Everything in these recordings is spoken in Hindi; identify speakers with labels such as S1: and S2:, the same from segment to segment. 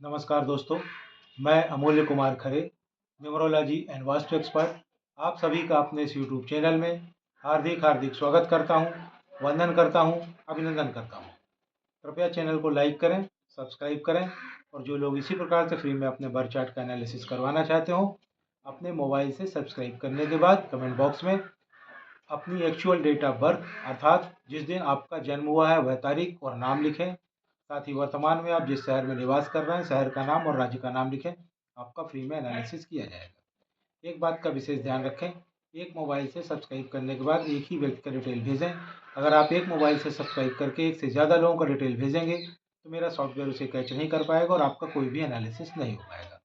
S1: नमस्कार दोस्तों, मैं अमूल्य Kumar Khare, numerology and vastu expert, आप सभी का अपने इस यूट्यूब चैनल में हार्दिक हार्दिक स्वागत करता हूं, वंदन करता हूं, अभिनंदन करता हूं। कृपया चैनल को लाइक करें, सब्सक्राइब करें और जो लोग इसी प्रकार से फ्री में अपने बर्थ चार्ट का एनालिसिस करवाना चाहते हो, अपने मोबाइल से सब्सक्राइब करने के बाद कमेंट बॉक्स में अपनी एक्चुअल डेट ऑफ बर्थ अर्थात जिस दिन आपका जन्म हुआ है वह तारीख और नाम लिखें। साथ ही वर्तमान में आप जिस शहर में निवास कर रहे हैं शहर का नाम और राज्य का नाम लिखें। आपका फ्री में एनालिसिस किया जाएगा। एक बात का विशेष ध्यान रखें, एक मोबाइल से सब्सक्राइब करने के बाद एक ही व्यक्ति का डिटेल भेजें। अगर आप एक मोबाइल से सब्सक्राइब करके एक से ज़्यादा लोगों का डिटेल भेजेंगे तो मेरा सॉफ्टवेयर उसे कैच नहीं कर पाएगा और आपका कोई भी एनालिसिस नहीं हो पाएगा।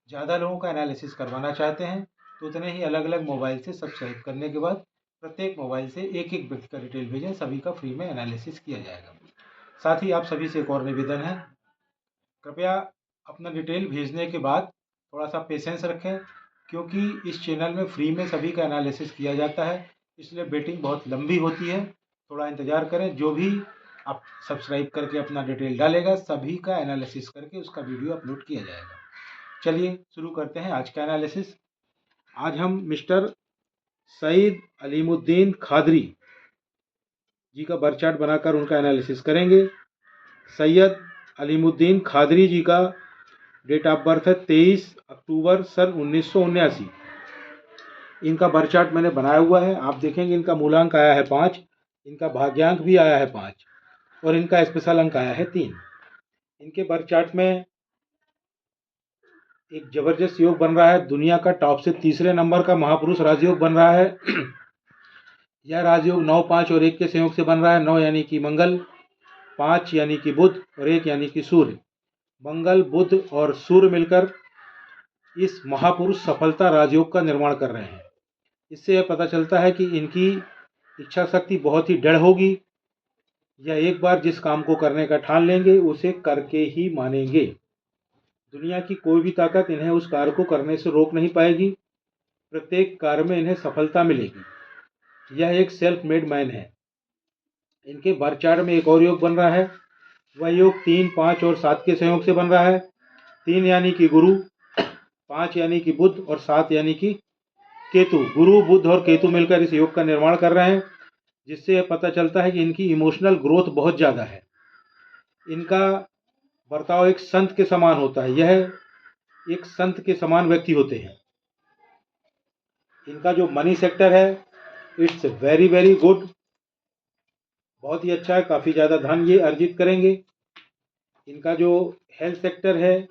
S1: ज़्यादा लोगों का एनालिसिस करवाना चाहते हैं तो उतने ही अलग अलग मोबाइल से सब्सक्राइब करने के बाद प्रत्येक मोबाइल से एक एक व्यक्ति का डिटेल भेजें, सभी का फ्री में एनालिसिस किया जाएगा। साथ ही आप सभी से एक और निवेदन है, कृपया अपना डिटेल भेजने के बाद थोड़ा सा पेशेंस रखें, क्योंकि इस चैनल में फ्री में सभी का एनालिसिस किया जाता है, इसलिए वेटिंग बहुत लंबी होती है। थोड़ा इंतज़ार करें, जो भी आप सब्सक्राइब करके अपना डिटेल डालेगा सभी का एनालिसिस करके उसका वीडियो अपलोड किया जाएगा। चलिए शुरू करते हैं आज का एनालिसिस। आज हम मिस्टर सईद अलीमुद्दीन खादरी जी का बर्थ चार्ट बनाकर उनका एनालिसिस करेंगे। सैयद अलीमुद्दीन खादरी जी का डेट ऑफ बर्थ है 23 अक्टूबर सन 1979। इनका बर्थ चार्ट मैंने बनाया हुआ है, आप देखेंगे इनका मूलांक आया है 5, इनका भाग्यांक भी आया है 5 और इनका स्पेशल अंक आया है 3। इनके बर्थ चार्ट में एक जबरदस्त योग बन रहा है, दुनिया का टॉप से तीसरे नंबर का महापुरुष राजयोग बन रहा है। यह राजयोग 9, 5 और 1 के संयोग से बन रहा है। 9 यानी कि मंगल, 5 यानी कि बुध और 1 यानी कि सूर्य। मंगल, बुध और सूर्य मिलकर इस महापुरुष सफलता राजयोग का निर्माण कर रहे हैं। इससे यह पता चलता है कि इनकी इच्छा शक्ति बहुत ही दृढ़ होगी। यह एक बार जिस काम को करने का ठान लेंगे उसे करके ही मानेंगे। दुनिया की कोई भी ताकत इन्हें उस कार्य को करने से रोक नहीं पाएगी। प्रत्येक कार्य में इन्हें सफलता मिलेगी। यह एक सेल्फ मेड मैन है। इनके बर्थ चार्ट में एक और योग बन रहा है, वह योग 3, 5 और 7 के संयोग से बन रहा है। 3 यानी कि गुरु, 5 यानी कि बुध और 7 यानी कि केतु। गुरु, बुध और केतु मिलकर इस योग का निर्माण कर रहे हैं, जिससे यह पता चलता है कि इनकी इमोशनल ग्रोथ बहुत ज़्यादा है। इनका बर्ताव एक संत के समान होता है, यह एक संत के समान व्यक्ति होते हैं। इनका जो मनी सेक्टर है इट्स वेरी वेरी गुड, बहुत ही अच्छा है, काफ़ी ज़्यादा धन ये अर्जित करेंगे। इनका जो हेल्थ सेक्टर है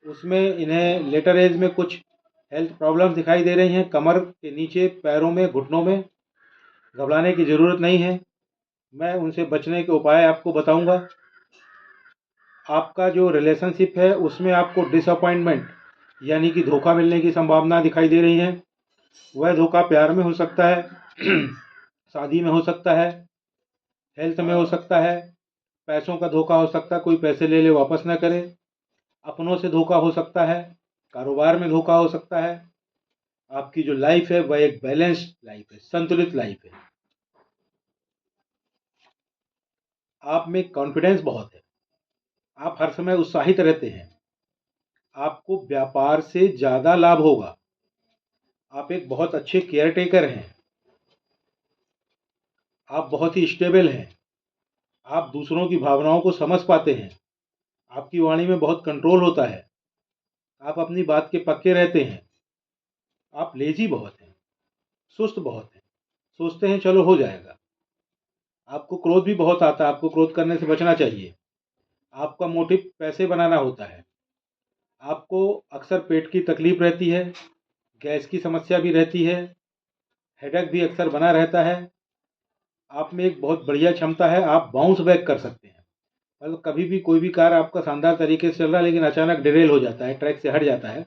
S1: उसमें इन्हें लेटर एज में कुछ हेल्थ प्रॉब्लम्स दिखाई दे रही हैं, कमर के नीचे, पैरों में, घुटनों में। घबराने की ज़रूरत नहीं है, मैं उनसे बचने के उपाय आपको बताऊंगा। आपका जो रिलेशनशिप है उसमें आपको डिसअपॉइंटमेंट यानी कि धोखा मिलने की संभावना दिखाई दे रही है। वह धोखा प्यार में हो सकता है, शादी में हो सकता है, हेल्थ में हो सकता है, पैसों का धोखा हो सकता है, कोई पैसे ले ले वापस ना करे, अपनों से धोखा हो सकता है, कारोबार में धोखा हो सकता है। आपकी जो लाइफ है वह एक बैलेंस्ड लाइफ है, संतुलित लाइफ है। आप में कॉन्फिडेंस बहुत है, आप हर समय उत्साहित रहते हैं, आपको व्यापार से ज़्यादा लाभ होगा। आप एक बहुत अच्छे केयर टेकर हैं, आप बहुत ही स्टेबल हैं, आप दूसरों की भावनाओं को समझ पाते हैं, आपकी वाणी में बहुत कंट्रोल होता है, आप अपनी बात के पक्के रहते हैं। आप लेजी बहुत हैं, सुस्त बहुत हैं, सोचते हैं चलो हो जाएगा। आपको क्रोध भी बहुत आता है, आपको क्रोध करने से बचना चाहिए। आपका मोटिव पैसे बनाना होता है। आपको अक्सर पेट की तकलीफ रहती है, गैस की समस्या भी रहती है, हेडेक भी अक्सर बना रहता है। आप में एक बहुत बढ़िया क्षमता है, आप बाउंस बैक कर सकते हैं। मतलब कभी भी कोई भी कार्य आपका शानदार तरीके से चल रहा है लेकिन अचानक डिरेल हो जाता है, ट्रैक से हट जाता है,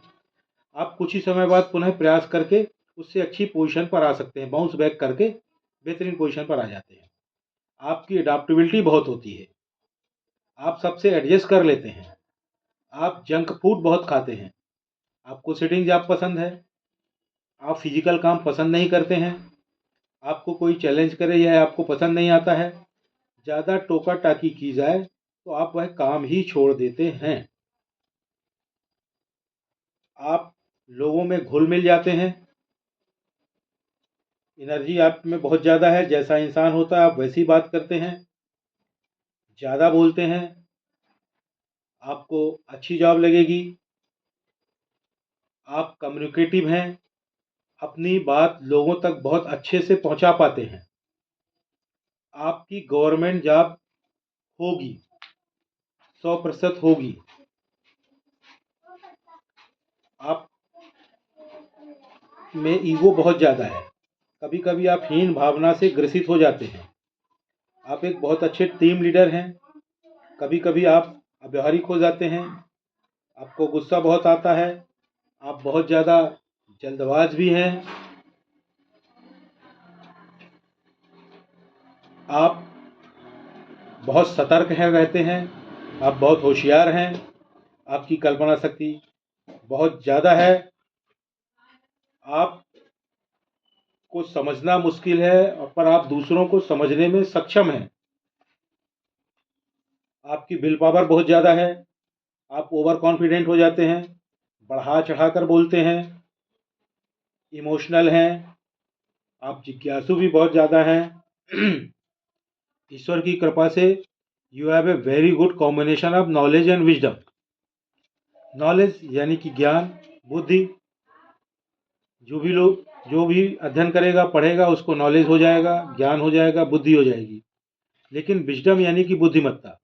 S1: आप कुछ ही समय बाद पुनः प्रयास करके उससे अच्छी पोजीशन पर आ सकते हैं, बाउंस बैक करके बेहतरीन पोजीशन पर आ जाते हैं। आपकी अडाप्टेबिलिटी बहुत होती है, आप सबसे एडजस्ट कर लेते हैं। आप जंक फूड बहुत खाते हैं, आपको सिटिंग जॉब पसंद है, आप फिजिकल काम पसंद नहीं करते हैं, आपको कोई चैलेंज करे यह आपको पसंद नहीं आता है। ज़्यादा टोका टाकी की जाए तो आप वह काम ही छोड़ देते हैं। आप लोगों में घुल मिल जाते हैं, एनर्जी आप में बहुत ज़्यादा है, जैसा इंसान होता है आप वैसी बात करते हैं, ज़्यादा बोलते हैं, आपको अच्छी जॉब लगेगी, आप कम्युनिकेटिव हैं, अपनी बात लोगों तक बहुत अच्छे से पहुंचा पाते हैं, आपकी गवर्नमेंट जॉब होगी, 100% होगी। आप में ईगो बहुत ज़्यादा है, कभी कभी आप हीन भावना से ग्रसित हो जाते हैं, आप एक बहुत अच्छे टीम लीडर हैं, कभी कभी आप अव्यावहारिक हो जाते हैं, आपको गुस्सा बहुत आता है, आप बहुत ज़्यादा जल्दबाज भी हैं, आप बहुत सतर्क हैं रहते हैं, आप बहुत होशियार हैं, आपकी कल्पना शक्ति बहुत ज़्यादा है, आप को समझना मुश्किल है पर आप दूसरों को समझने में सक्षम हैं, आपकी विल पावर बहुत ज़्यादा है, आप ओवर कॉन्फिडेंट हो जाते हैं, बढ़ा चढ़ा कर बोलते हैं, इमोशनल हैं, आप जिज्ञासु भी बहुत ज़्यादा हैं। ईश्वर की कृपा से you have a very good combination of knowledge and wisdom. Knowledge यानी कि ज्ञान, बुद्धि, जो भी अध्ययन करेगा पढ़ेगा उसको नॉलेज हो जाएगा, ज्ञान हो जाएगा, बुद्धि हो जाएगी। लेकिन विजडम यानी कि बुद्धिमत्ता,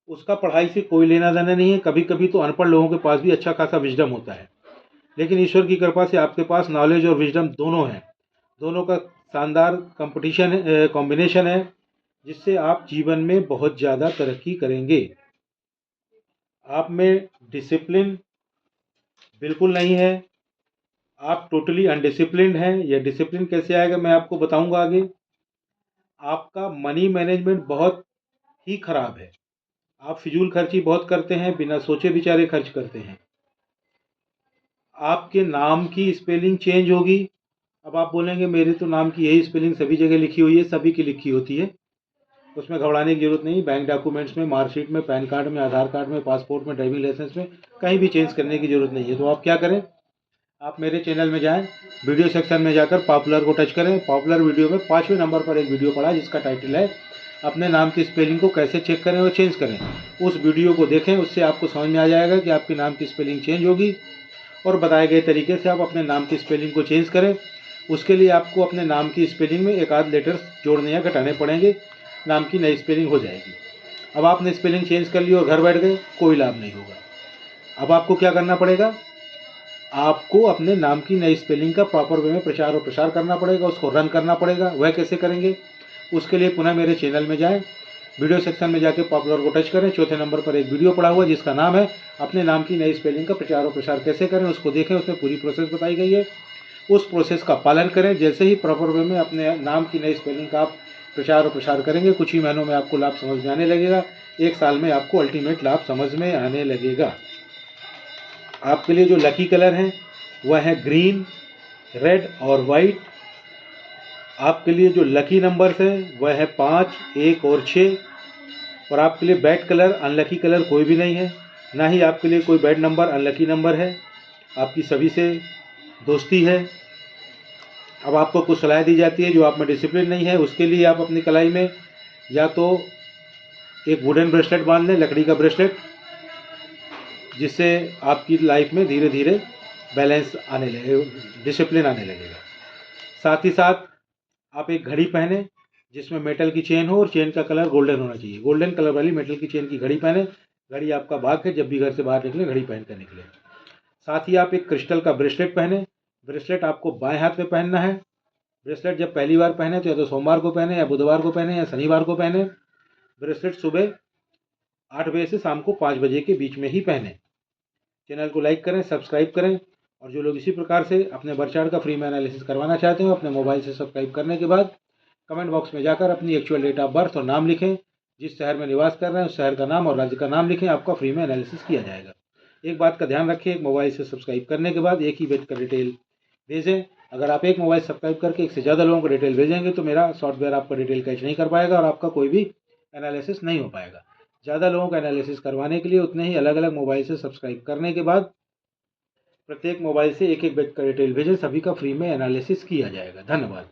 S1: उसका पढ़ाई से कोई लेना देना नहीं है। कभी कभी तो अनपढ़ लोगों के पास भी अच्छा खासा विजडम होता है, लेकिन ईश्वर की कृपा से आपके पास नॉलेज और विजडम दोनों हैं। दोनों का शानदार कंपटीशन है, कॉम्बिनेशन है, जिससे आप जीवन में बहुत ज़्यादा तरक्की करेंगे। आप में डिसिप्लिन बिल्कुल नहीं है, आप टोटली अनडिसिप्लिन्ड हैं। यह डिसिप्लिन कैसे आएगा मैं आपको बताऊंगा आगे। आपका मनी मैनेजमेंट बहुत ही खराब है, आप फिजूल खर्ची बहुत करते हैं, बिना सोचे विचारे खर्च करते हैं। आपके नाम की स्पेलिंग चेंज होगी। अब आप बोलेंगे मेरे तो नाम की यही स्पेलिंग सभी जगह लिखी हुई है, सभी की लिखी होती है, उसमें घबराने की जरूरत नहीं। बैंक डॉक्यूमेंट्स में, मार्कशीट में, पैन कार्ड में, आधार कार्ड में, पासपोर्ट में, ड्राइविंग लाइसेंस में कहीं भी चेंज करने की जरूरत नहीं है। तो आप क्या करें, आप मेरे चैनल में जाएं, वीडियो सेक्शन में जाकर पॉपुलर को टच करें। पॉपुलर वीडियो में 5वें नंबर पर एक वीडियो पड़ा जिसका टाइटल है अपने नाम की स्पेलिंग को कैसे चेक करें और चेंज करें। उस वीडियो को देखें, उससे आपको समझ में आ जाएगा कि आपके नाम की स्पेलिंग चेंज होगी और बताए गए तरीके से आप अपने नाम की स्पेलिंग को चेंज करें। उसके लिए आपको अपने नाम की स्पेलिंग में एक आध लेटर्स जोड़ने या घटाने पड़ेंगे, नाम की नई स्पेलिंग हो जाएगी। अब आपने स्पेलिंग चेंज कर ली और घर बैठ गए, कोई लाभ नहीं होगा। अब आपको क्या करना पड़ेगा, आपको अपने नाम की नई स्पेलिंग का प्रॉपर वे में प्रचार और प्रसार करना पड़ेगा, उसको रन करना पड़ेगा। वह कैसे करेंगे, उसके लिए पुनः मेरे चैनल में जाएं, वीडियो सेक्शन में जाके पॉपुलर को टच करें। चौथे नंबर पर एक वीडियो पड़ा हुआ जिसका नाम है अपने नाम की नई स्पेलिंग का प्रचार और प्रसार कैसे करें, उसको देखें, उसमें पूरी प्रोसेस बताई गई है। उस प्रोसेस का पालन करें। जैसे ही प्रॉपर वे में अपने नाम की नई स्पेलिंग का आप प्रचार और प्रसार करेंगे, कुछ ही महीनों में आपको लाभ समझ में आने लगेगा। 1 साल में आपको अल्टीमेट लाभ समझ में आने लगेगा। आपके लिए जो लकी कलर हैं वह है ग्रीन, रेड और वाइट। आपके लिए जो लकी नंबर्स हैं वह है 5, 1 और 6। और आपके लिए बैड कलर, अनलकी कलर कोई भी नहीं है, ना ही आपके लिए कोई बैड नंबर, अनलकी नंबर है। आपकी सभी से दोस्ती है। अब आपको कुछ सलाह दी जाती है, जो आप में डिसिप्लिन नहीं है उसके लिए आप अपनी कलाई में या तो एक वुडन ब्रेसलेट बांध लें, लकड़ी का ब्रेसलेट, जिससे आपकी लाइफ में धीरे धीरे बैलेंस आने लगे, डिसिप्लिन आने लगेगा। साथ ही साथ आप एक घड़ी पहने जिसमें मेटल की चेन हो और चेन का कलर गोल्डन होना चाहिए। गोल्डन कलर वाली मेटल की चेन की घड़ी पहने। घड़ी आपका भाग है, जब भी घर से बाहर निकले घड़ी पहन कर निकले। साथ ही आप एक क्रिस्टल का ब्रेसलेट पहने। ब्रेसलेट आपको बाएं हाथ में पहनना है। ब्रेसलेट जब पहली बार पहने तो या तो सोमवार को पहने, या बुधवार को पहने, या शनिवार को पहने। ब्रेसलेट सुबह 8 बजे से शाम को 5 बजे के बीच में ही पहने। चैनल को लाइक करें, सब्सक्राइब करें, और जो लोग इसी प्रकार से अपने बर्थ चार्ट का फ्री में एनालिसिस करवाना चाहते हो, अपने मोबाइल से सब्सक्राइब करने के बाद कमेंट बॉक्स में जाकर अपनी एक्चुअल डेट ऑफ बर्थ और नाम लिखें। जिस शहर में निवास कर रहे हैं उस शहर का नाम और राज्य का नाम लिखें, आपका फ्री में एनालिसिस किया जाएगा। एक बात का ध्यान रखें, एक मोबाइल से सब्सक्राइब करने के बाद एक ही व्यक्ति का डिटेल भेजें। अगर आप एक मोबाइल सब्सक्राइब करके एक से ज़्यादा लोगों को डिटेल भेजेंगे तो मेरा सॉफ्टवेयर आपका डिटेल कैच नहीं कर पाएगा और आपका कोई भी एनालिसिस नहीं हो पाएगा। ज़्यादा लोगों का एनालिसिस करवाने के लिए उतने ही अलग अलग मोबाइल से सब्सक्राइब करने के बाद प्रत्येक मोबाइल से एक एक बैच का डिटेल भेजें, सभी का फ्री में एनालिसिस किया जाएगा। धन्यवाद।